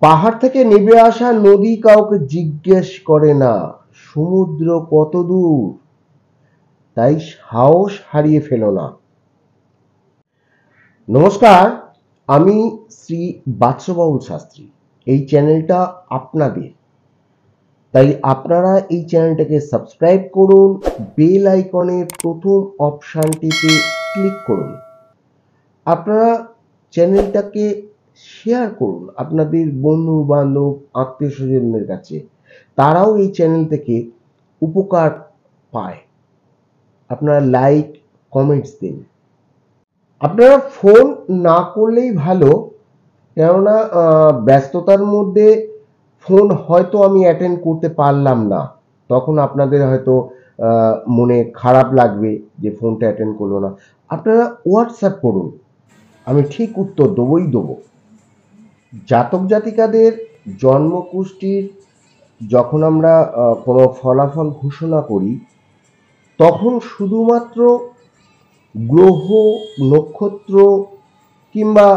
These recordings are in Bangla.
পাহাড় থেকে নেমে আসা নদী কাউকে জিজ্ঞেস করে না সমুদ্র কত দূর, তাই সাহস হারিয়ে ফেলো না। নমস্কার, আমি শ্রী বাদশাহবাবুল শাস্ত্রী। এই চ্যানেলটা আপনাদের, তাই আপনারা এই চ্যানেলটাকে সাবস্ক্রাইব করুন, বেল আইকনের প্রথম অপশানটিতে ক্লিক করুন। আপনারা চ্যানেলটাকে শেয়ার করুন আপনাদের বন্ধু বান্ধব আত্মীয় স্বজনদের কাছে, তারাও এই চ্যানেল থেকে উপকার পায়। আপনারা লাইক কমেন্টস দিন। আপনারা ফোন না করলেই ভালো, কেননা ব্যস্ততার মধ্যে ফোন হয়তো আমি অ্যাটেন্ড করতে পারলাম না, তখন আপনাদের হয়তো মনে খারাপ লাগবে যে ফোনটা অ্যাটেন্ড করলো না। আপনারা হোয়াটসঅ্যাপ করুন, আমি ঠিক উত্তর দেবই দেবো। জাতক জাতিকাদের জন্মকুষ্ঠির যখন আমরা কোনো ফলাফল ঘোষণা করি, তখন শুধুমাত্র গ্রহ, নক্ষত্র কিংবা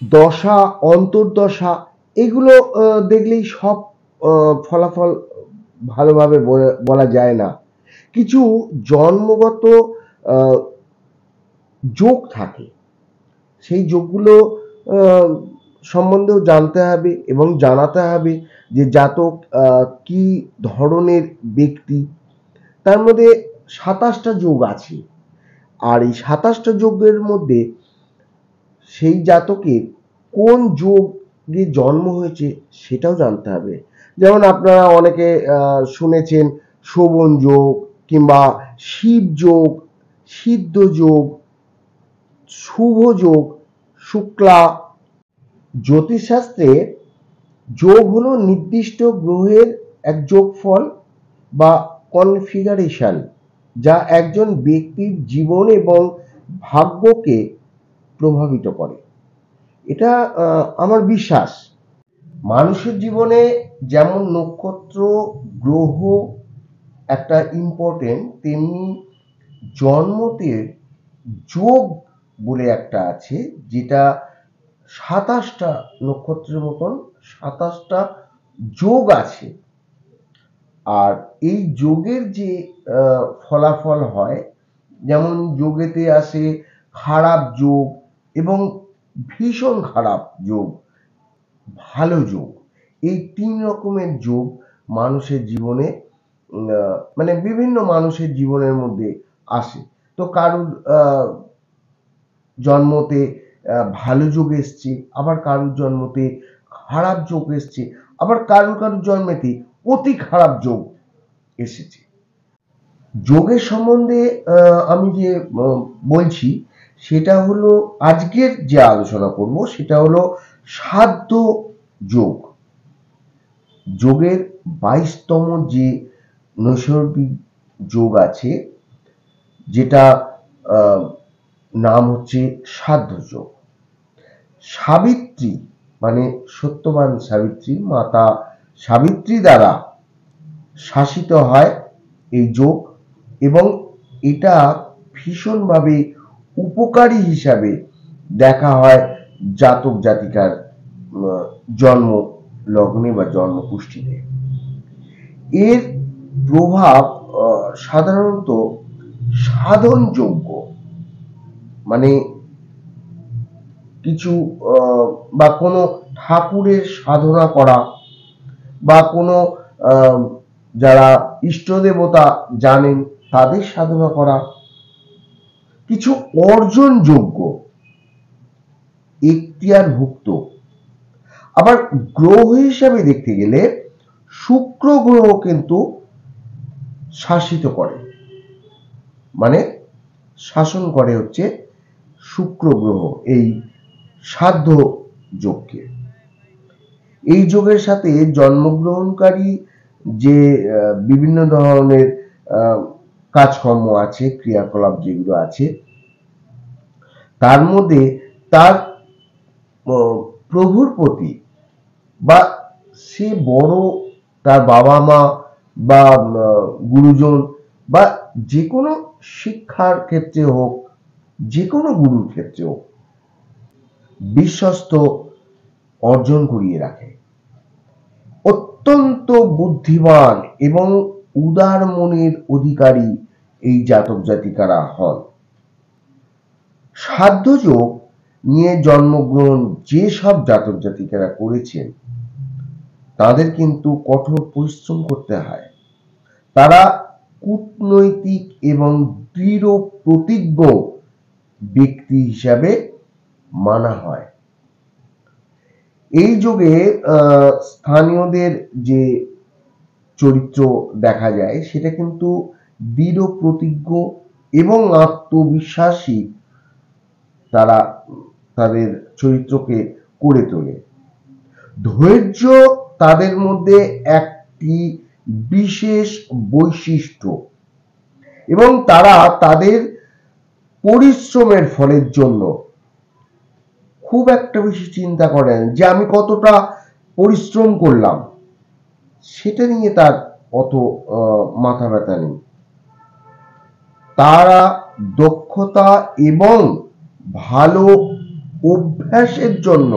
দশা, অন্তর্দশা এগুলো দেখলেই সব ফলাফল ভালোভাবে বলা যায় না। কিছু জন্মগত যোগ থাকে, সেই যোগগুলো সম্বন্ধেও জানতে হবে এবং জানাতে হবে যে জাতক কি ধরনের ব্যক্তি। তার মধ্যে 27টা যোগ আছে, আর এই 27টা যোগের মধ্যে সেই জাতকের কোন যোগে জন্ম হয়েছে সেটাও জানতে হবে। যেমন আপনারা অনেকে শুনেছেন শোভন যোগ কিংবা শিব যোগ, সিদ্ধ যোগ, শুভ যোগ, শুক্লা। জ্যোতিষশাস্ত্রে যোগ হলো নির্দিষ্ট গ্রহের এক যোগফল বা কনফিগারেশন, যা একজন ব্যক্তির জীবন এবং ভাগ্যকে প্রভাবিত করে। এটা আমার বিশ্বাস। মানুষের জীবনে যেমন নক্ষত্র, গ্রহ একটা ইম্পর্টেন্ট, তেমনি জন্মতে যোগ বলে একটা আছে, যেটা 27টা নক্ষত্রের মতন 27টা যোগ আছে। আর এই যোগের যে ফলাফল হয়, যেমন যোগেতে আসে খারাপ যোগ এবং ভীষণ খারাপ যোগ, ভালো যোগ। এই 3 রকমের যোগ মানুষের জীবনে মানে বিভিন্ন মানুষের জীবনের মধ্যে আসে। তো কারুর জন্মতে ভালো যোগ এসছে, আবার কারুর জন্মতে খারাপ যোগ এসছে, আবার কারুর জন্মেতে অতি খারাপ যোগ এসেছে। যোগের সম্বন্ধে আমি যে বলছি সেটা হলো, আজকের যে আলোচনা করব সেটা হলো সাধ্য যোগ। যোগের 22তম যে নৈসর্গিক যোগ আছে, যেটা নাম হচ্ছে সাধ্য যোগ। সাবিত্রী মানে সত্যবান সাবিত্রী, মাতা সাবিত্রী দ্বারা শাসিত হয় এই যোগ, এবং এটা ভীষণভাবে উপকারী হিসাবে দেখা হয় জাতক জাতিকার জন্ম লগ্নে বা জন্মকুষ্ঠিতে। এর প্রভাব সাধারণত সাধনযোগ্য, মানে কিছু বা কোনো ঠাকুরের সাধনা করা, বা কোনো যারা ইষ্ট দেবতা জানেন তাদের সাধনা করা, কিছু অর্জনযোগ্য, এখতিয়ারভুক্ত। আবার গ্রহ হিসাবে দেখতে গেলে শুক্র গ্রহ কিন্তু শাসিত করে, মানে শাসন করে হচ্ছে শুক্র গ্রহ এই সাধ্য যোগকে। এই যোগের সাথে জন্মগ্রহণকারী যে বিভিন্ন ধরনের কাজকর্ম আছে, ক্রিয়াকলাপ যেগুলো আছে, তার মধ্যে তার প্রভুর প্রতি বা সে বড় তার বাবা মা বা গুরুজন বা যে কোনো শিক্ষার ক্ষেত্রে হোক, যে কোনো গুরুর ক্ষেত্রে হোক, বিশ্বস্ত অর্জন করিয়ে রাখে। অত্যন্ত বুদ্ধিমান এবং উদার মনের অধিকারী এই জাতক জাতিকারা হন। সাধ্যযোগ নিয়ে জন্মগ্রহণ যেসব জাতক জাতিকারা করেছেন তাদের কিন্তু কঠোর পরিশ্রম করতে হয়। তারা কূটনৈতিক এবং দৃঢ় প্রতিজ্ঞ ব্যক্তি হিসাবে মানা হয়। এই যুগে স্থানীয়দের যে চরিত্র দেখা যায় সেটা কিন্তু দৃঢ় প্রতিজ্ঞ এবং আত্মবিশ্বাসী তারা তাদের চরিত্রকে করে তোলে। ধৈর্য তাদের মধ্যে একটি বিশেষ বৈশিষ্ট্য এবং তারা তাদের পরিশ্রমের ফলের জন্য খুব একটা বেশি চিন্তা করেন যে আমি কতটা পরিশ্রম করলাম, সেটা নিয়ে তার অত মাথা ব্যথা নেই। তারা দক্ষতা এবং ভালো অভ্যাসের জন্য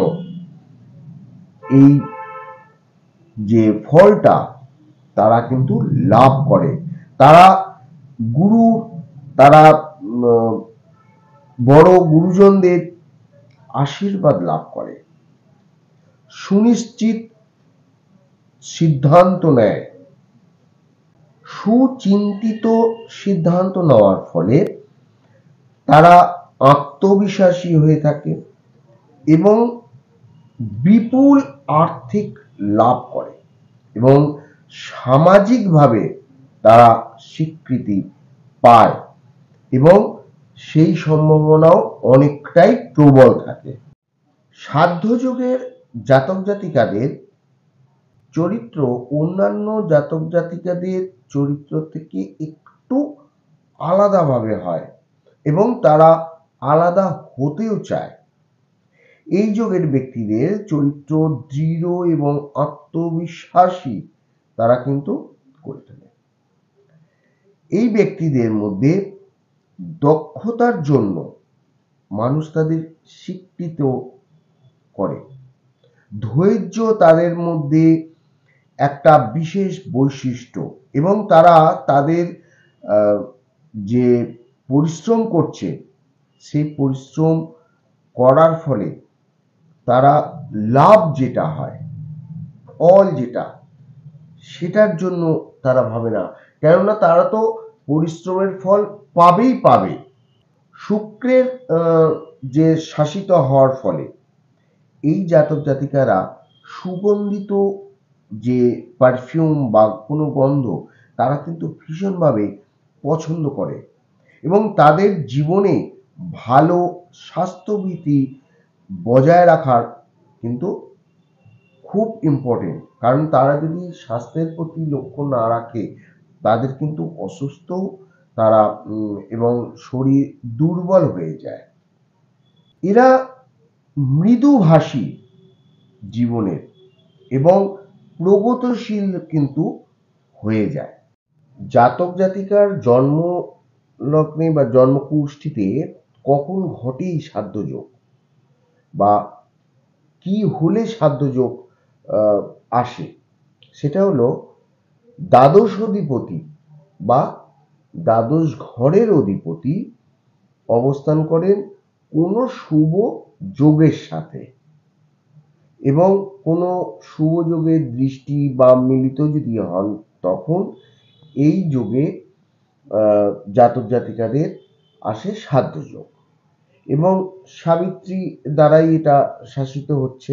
এই যে ফলটা তারা কিন্তু লাভ করে। তারা তারা বড় গুরুজনদের আশীর্বাদ লাভ করে, সুনিশ্চিত সিদ্ধান্ত নেয়। সুচিন্তিত সিদ্ধান্ত নেওয়ার ফলে তারা আত্মবিশ্বাসী হয়ে থাকে এবং বিপুল আর্থিক লাভ করে এবং সামাজিকভাবে তারা স্বীকৃতি পায় এবং সেই সম্ভাবনাও অনেকটাই প্রবল থাকে। সাধ্যযোগের জাতক জাতিকাদের চরিত্র অন্যান্য জাতক জাতিকাদের চরিত্র থেকে একটু আলাদাভাবে হয় এবং তারা আলাদা হতেও চায়। এই যোগের ব্যক্তিদের চরিত্র দৃঢ় এবং আত্মবিশ্বাসী তারা কিন্তু করে তোলে। এই ব্যক্তিদের মধ্যে দক্ষতার জন্য মানুষ তাদের স্বীকৃত করে। ধৈর্য তাদের মধ্যে একটা বিশেষ বৈশিষ্ট্য এবং তারা তাদের যে পরিশ্রম করছে সেই পরিশ্রম করার ফলে তারা লাভ যেটা হয়, ফল যেটা, সেটার জন্য তারা ভাবে না, কেননা তারা তো পরিশ্রমের ফল পাবেই পাবে। শুক্রের যে শাসিত হওয়ার ফলে এই জাতক জাতিকারা সুগন্ধিত যে পারফিউম বা কোনো গন্ধ তারা কিন্তু ভীষণভাবে পছন্দ করে এবং তাদের জীবনে ভালো স্বাস্থ্যবিধি বজায় রাখার কিন্তু খুব ইম্পর্টেন্ট, কারণ তারা যদি স্বাস্থ্যের প্রতি লক্ষ্য না রাখে তাদের কিন্তু অসুস্থ তারা এবং শরীর দুর্বল হয়ে যায়। এরা মৃদুভাষী জীবনের এবং প্রগতিশীল কিন্তু হয়ে যায়। জাতক জাতিকার জন্ম লগ্নে বা জন্মকুষ্ঠিতে কখন ঘটে এই সাধ্যযোগ বা কি হলে সাধ্যযোগ আসে, সেটা হলো দ্বাদশ অধিপতি বা দ্বাদশ ঘরের অধিপতি অবস্থান করেন কোনো শুভ যোগের সাথে এবং কোনো শুভ যোগের দৃষ্টি বা মিলিত যদি হন তখন এই যোগে জাতক জাতিকাদের আসে সাধ্যযোগ এবং সাবিত্রী দ্বারাই এটা শাসিত হচ্ছে।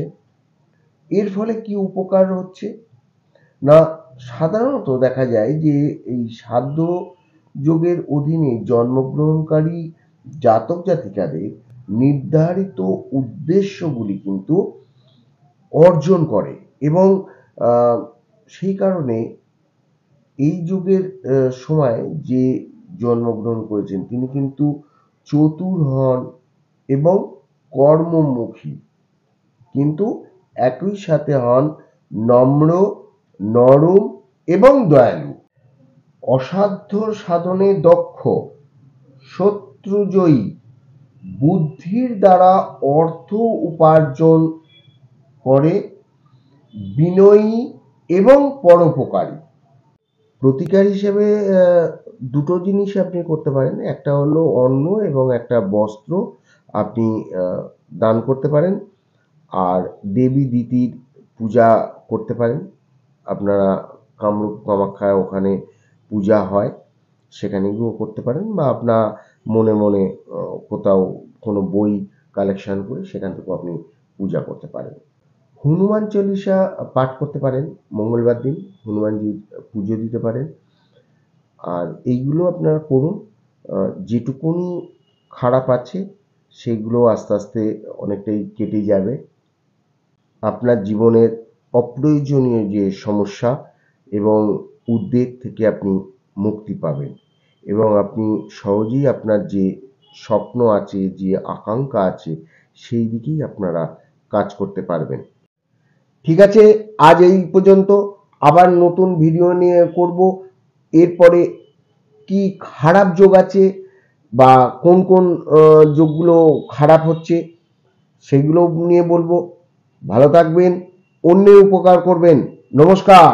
এর ফলে কি উপকার হচ্ছে না, সাধারণত দেখা যায় যে এই সাধ্য যোগের অধীনে জন্মগ্রহণকারী জাতক জাতিকাদের নির্ধারিত উদ্দেশ্যগুলি কিন্তু অর্জন করে এবং সেই কারণে এই যুগের সময় যে জন্মগ্রহণ করেছেন তিনি কিন্তু চতুর হন এবং কর্মমুখী, কিন্তু একই সাথে হন নম্র, নরম এবং দয়ালু। অসাধ্য সাধনে দক্ষ, শত্রুজয়ী, বুদ্ধির দ্বারা অর্থ উপার্জন করে বিনয়ী এবং পরোপকারী। প্রতিকার হিসেবে দুটো জিনিস আপনি করতে পারেন। একটা হলো অন্ন এবং একটা বস্ত্র আপনি দান করতে পারেন। আর দেবী দিতির পূজা করতে পারেন। আপনারা কামরূপ কামাখ্যায় ওখানে পূজা হয়, সেখানে গিয়েও করতে পারেন, বা আপনার মনে মনে কোথাও কোনো বই কালেকশন করে সেখান থেকেও আপনি পূজা করতে পারেন। হনুমান চল্লিশা পাঠ করতে পারেন মঙ্গলবার দিন, হনুমানজির পুজো দিতে পারেন। আর এইগুলো আপনারা করুন। যেটুকুনি খারাপ আছে সেগুলো আস্তে আস্তে অনেকটাই কেটে যাবে। আপনার জীবনের অপ্রয়োজনীয় যে সমস্যা এবং উদ্বেগ থেকে আপনি মুক্তি পাবেন, এবং আপনি সহজেই আপনার যে স্বপ্ন আছে, যে আকাঙ্ক্ষা আছে, সেই দিকেই আপনারা কাজ করতে পারবেন। ঠিক আছে, আজ এই পর্যন্ত। আবার নতুন ভিডিও নিয়ে করব। এরপরে কি খারাপ যোগ আছে বা কোন কোন যোগগুলো খারাপ হচ্ছে সেগুলো নিয়ে বলবো। ভালো থাকবেন, অন্যের উপকার করবেন। নমস্কার।